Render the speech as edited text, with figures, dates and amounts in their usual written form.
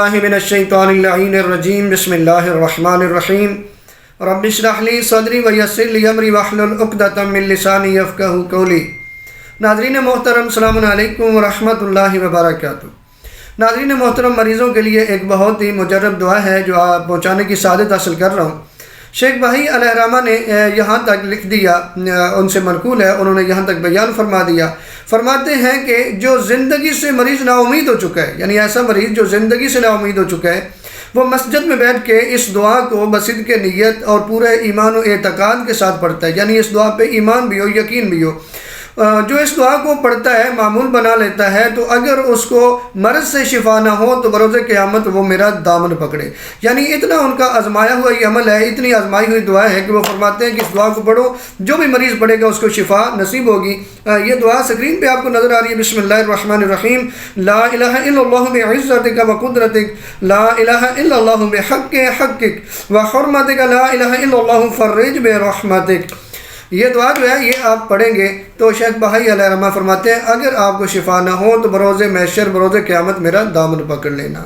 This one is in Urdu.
باللہ من الشیطان اللعین الرجیم بسم اللہ الرحمن الرحیم رب اشرح لی صدری ویسر لی امری واحلل عقدۃ من لسانی یفقہوا قولی۔ ناظرین محترم السلام علیکم ورحمۃ اللہ وبرکاتہ۔ ناظرین محترم، مریضوں کے لیے ایک بہت ہی مجرب دعا ہے جو آپ پہنچانے کی سعادت حاصل کر رہا ہوں۔ شیخ بھائی علیہ الرحمہ نے یہاں تک لکھ دیا، ان سے منقول ہے، انہوں نے یہاں تک بیان فرما دیا، فرماتے ہیں کہ جو زندگی سے مریض نا امید ہو چکا ہے، یعنی ایسا مریض جو زندگی سے نا امید ہو چکا ہے، وہ مسجد میں بیٹھ کے اس دعا کو بصدق نیت اور پورے ایمان و اعتقاد کے ساتھ پڑھتا ہے، یعنی اس دعا پہ ایمان بھی ہو، یقین بھی ہو۔ جو اس دعا کو پڑھتا ہے، معمول بنا لیتا ہے، تو اگر اس کو مرض سے شفا نہ ہو تو بروز قیامت وہ میرا دامن پکڑے۔ یعنی اتنا ان کا آزمایا ہوا یہ عمل ہے، اتنی آزمائی ہوئی دعا ہے کہ وہ فرماتے ہیں کہ اس دعا کو پڑھو، جو بھی مریض پڑھے گا اس کو شفا نصیب ہوگی۔ یہ دعا سکرین پہ آپ کو نظر آ رہی ہے۔ بسم اللہ الرحمن الرحیم، لا الہ الا اللہ بعزتک وقدرتک، لا الہ الا اللہ بحق حقک وحرمتک، لا الہ الا اللہ فرج برحمتک۔ یہ دعا جو ہے یہ آپ پڑھیں گے تو شیخ بھائی علیہ الرحمہ فرماتے ہیں اگر آپ کو شفا نہ ہو تو بروز محشر، بروز قیامت میرا دامن پکڑ لینا۔